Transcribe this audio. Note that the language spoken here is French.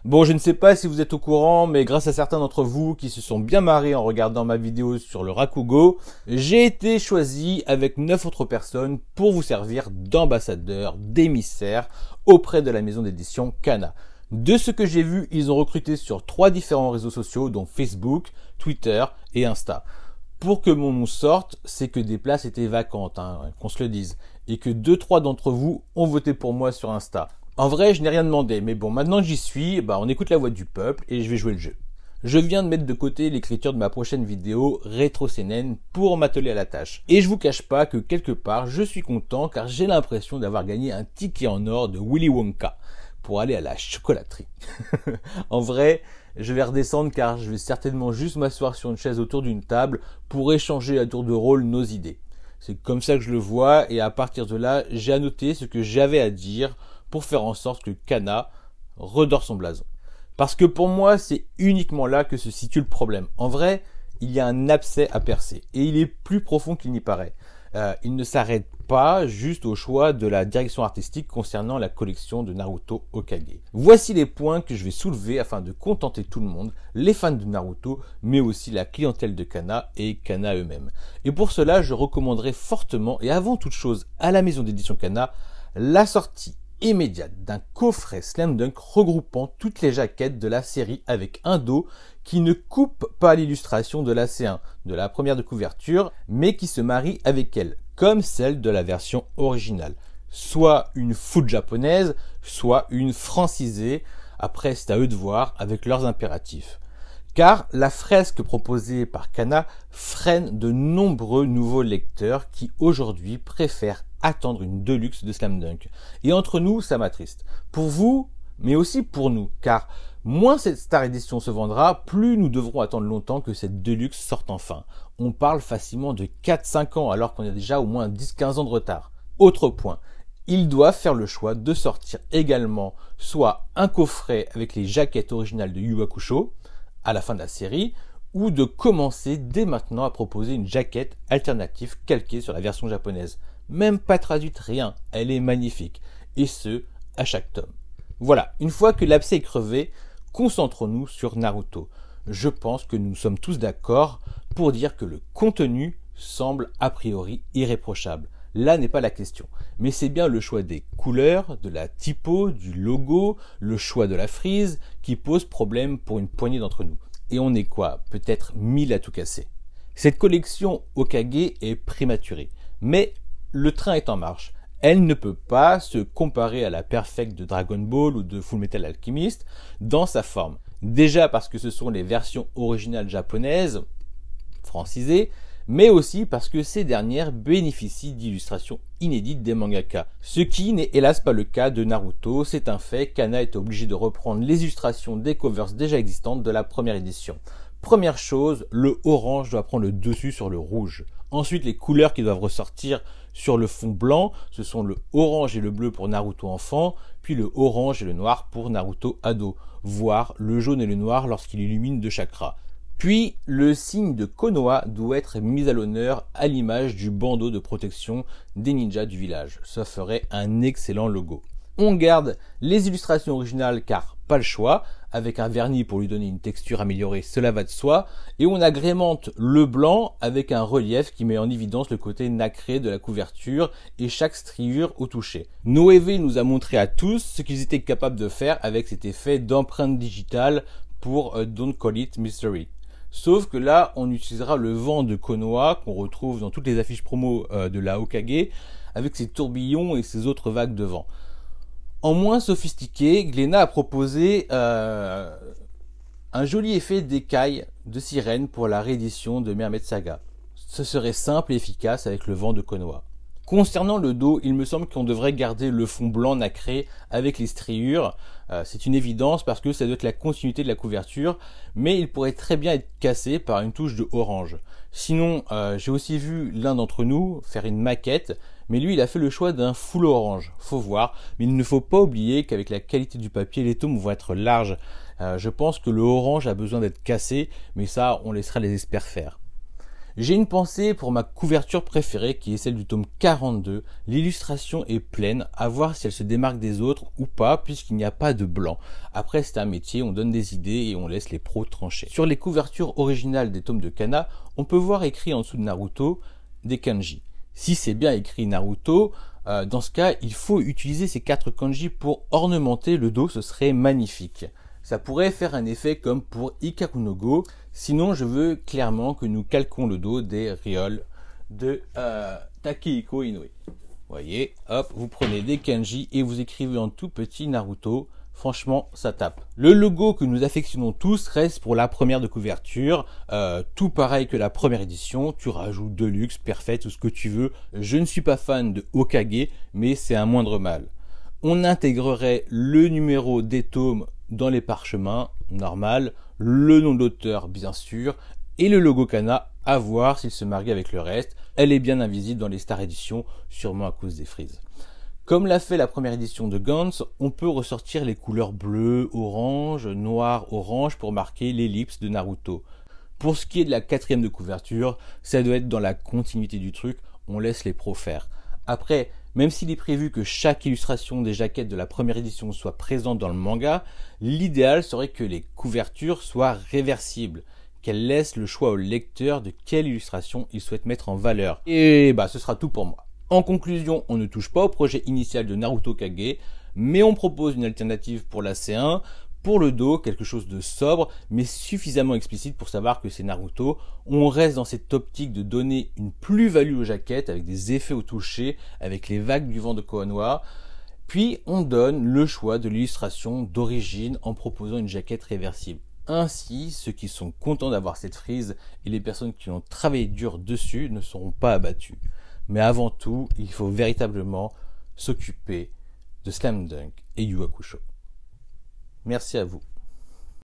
Bon, je ne sais pas si vous êtes au courant, mais grâce à certains d'entre vous qui se sont bien marrés en regardant ma vidéo sur le Rakugo, j'ai été choisi avec 9 autres personnes pour vous servir d'ambassadeur, d'émissaire auprès de la maison d'édition Kana. De ce que j'ai vu, ils ont recruté sur 3 différents réseaux sociaux, dont Facebook, Twitter et Insta. Pour que mon nom sorte, c'est que des places étaient vacantes, qu'on se le dise, et que 2-3 d'entre vous ont voté pour moi sur Insta. En vrai, je n'ai rien demandé, mais bon, maintenant que j'y suis, on écoute la voix du peuple et je vais jouer le jeu. Je viens de mettre de côté l'écriture de ma prochaine vidéo Rétro CNN pour m'atteler à la tâche. Et je vous cache pas que quelque part, je suis content car j'ai l'impression d'avoir gagné un ticket en or de Willy Wonka pour aller à la chocolaterie. En vrai, je vais redescendre car je vais certainement juste m'asseoir sur une chaise autour d'une table pour échanger à tour de rôle nos idées. C'est comme ça que je le vois et à partir de là, j'ai annoté ce que j'avais à dire pour faire en sorte que Kana redore son blason. Parce que pour moi, c'est uniquement là que se situe le problème. En vrai, il y a un abcès à percer et il est plus profond qu'il n'y paraît. Il ne s'arrête pas juste au choix de la direction artistique concernant la collection de Naruto Hokage. Voici les points que je vais soulever afin de contenter tout le monde, les fans de Naruto, mais aussi la clientèle de Kana et Kana eux-mêmes. Et pour cela, je recommanderais fortement et avant toute chose à la maison d'édition Kana, la sortie immédiate d'un coffret Slam Dunk regroupant toutes les jaquettes de la série avec un dos qui ne coupe pas l'illustration de la C1, de la première de couverture, mais qui se marie avec elle, comme celle de la version originale. Soit une full japonaise, soit une francisée, après c'est à eux de voir avec leurs impératifs. Car la fresque proposée par Kana freine de nombreux nouveaux lecteurs qui aujourd'hui préfèrent attendre une deluxe de Slam Dunk. Et entre nous, ça m'attriste. Pour vous, mais aussi pour nous, car moins cette Star Edition se vendra, plus nous devrons attendre longtemps que cette deluxe sorte enfin. On parle facilement de 4-5 ans alors qu'on a déjà au moins 10-15 ans de retard. Autre point, ils doivent faire le choix de sortir également soit un coffret avec les jaquettes originales de Yu Hakusho à la fin de la série, ou de commencer dès maintenant à proposer une jaquette alternative calquée sur la version japonaise. Même pas traduite, rien, elle est magnifique, et ce, à chaque tome. Voilà, une fois que l'abcès est crevé, concentrons-nous sur Naruto. Je pense que nous sommes tous d'accord pour dire que le contenu semble a priori irréprochable. Là n'est pas la question, mais c'est bien le choix des couleurs, de la typo, du logo, le choix de la frise qui pose problème pour une poignée d'entre nous. Et on est quoi? Peut-être 1000 à tout casser. Cette collection Hokage est prématurée, mais le train est en marche. Elle ne peut pas se comparer à la Perfect de Dragon Ball ou de Fullmetal Alchemist dans sa forme. Déjà parce que ce sont les versions originales japonaises, francisées, mais aussi parce que ces dernières bénéficient d'illustrations inédites des mangaka. Ce qui n'est hélas pas le cas de Naruto, c'est un fait, Kana est obligé de reprendre les illustrations des covers déjà existantes de la première édition. Première chose, le orange doit prendre le dessus sur le rouge. Ensuite, les couleurs qui doivent ressortir sur le fond blanc, ce sont le orange et le bleu pour Naruto enfant, puis le orange et le noir pour Naruto ado, voire le jaune et le noir lorsqu'il illumine deux chakras. Puis, le signe de Konoha doit être mis à l'honneur à l'image du bandeau de protection des ninjas du village. Ça ferait un excellent logo. On garde les illustrations originales car pas le choix, avec un vernis pour lui donner une texture améliorée, cela va de soi, et on agrémente le blanc avec un relief qui met en évidence le côté nacré de la couverture et chaque striure au toucher. Noévé nous a montré à tous ce qu'ils étaient capables de faire avec cet effet d'empreinte digitale pour Don't Call It Mystery. Sauf que là, on utilisera le vent de Konoha qu'on retrouve dans toutes les affiches promo de la Hokage avec ses tourbillons et ses autres vagues de vent. En moins sophistiqué, Glénat a proposé un joli effet d'écaille de sirène pour la réédition de Mermaid Saga. Ce serait simple et efficace avec le vent de Konoha. Concernant le dos, il me semble qu'on devrait garder le fond blanc nacré avec les striures. C'est une évidence parce que ça doit être la continuité de la couverture, mais il pourrait très bien être cassé par une touche de orange. Sinon, j'ai aussi vu l'un d'entre nous faire une maquette, mais lui il a fait le choix d'un full orange. Faut voir, mais il ne faut pas oublier qu'avec la qualité du papier, les tomes vont être larges. Je pense que le orange a besoin d'être cassé, mais ça on laissera les experts faire. J'ai une pensée pour ma couverture préférée qui est celle du tome 42. L'illustration est pleine, à voir si elle se démarque des autres ou pas puisqu'il n'y a pas de blanc. Après c'est un métier, on donne des idées et on laisse les pros trancher. Sur les couvertures originales des tomes de Kana, on peut voir écrit en dessous de Naruto des kanji. Si c'est bien écrit Naruto, dans ce cas il faut utiliser ces 4 kanji pour ornementer le dos, ce serait magnifique. Ça pourrait faire un effet comme pour Hikaru no Go. Sinon, je veux clairement que nous calquons le dos des rioles de Takehiko Inoue. Vous voyez, hop, vous prenez des kanji et vous écrivez en tout petit Naruto. Franchement, ça tape. Le logo que nous affectionnons tous reste pour la première de couverture. Tout pareil que la première édition. Tu rajoutes Deluxe, Perfect, tout ce que tu veux. Je ne suis pas fan de Hokage, mais c'est un moindre mal. On intégrerait le numéro des tomes dans les parchemins, normal, le nom d'auteur bien sûr, et le logo Kana, à voir s'il se marie avec le reste. Elle est bien invisible dans les Star Edition, sûrement à cause des frises. Comme l'a fait la première édition de Gantz, on peut ressortir les couleurs bleu, orange, noir, orange pour marquer l'ellipse de Naruto. Pour ce qui est de la 4e de couverture, ça doit être dans la continuité du truc, on laisse les pros faire. Après, même s'il est prévu que chaque illustration des jaquettes de la première édition soit présente dans le manga, l'idéal serait que les couvertures soient réversibles, qu'elles laissent le choix au lecteur de quelle illustration il souhaite mettre en valeur. Et ce sera tout pour moi. En conclusion, on ne touche pas au projet initial de Naruto Kage, mais on propose une alternative pour la C1, pour le dos, quelque chose de sobre, mais suffisamment explicite pour savoir que c'est Naruto. On reste dans cette optique de donner une plus-value aux jaquettes, avec des effets au toucher, avec les vagues du vent de Konoha. Puis on donne le choix de l'illustration d'origine en proposant une jaquette réversible. Ainsi, ceux qui sont contents d'avoir cette frise et les personnes qui ont travaillé dur dessus ne seront pas abattus. Mais avant tout, il faut véritablement s'occuper de Slam Dunk et Yu Hakusho. Merci à vous.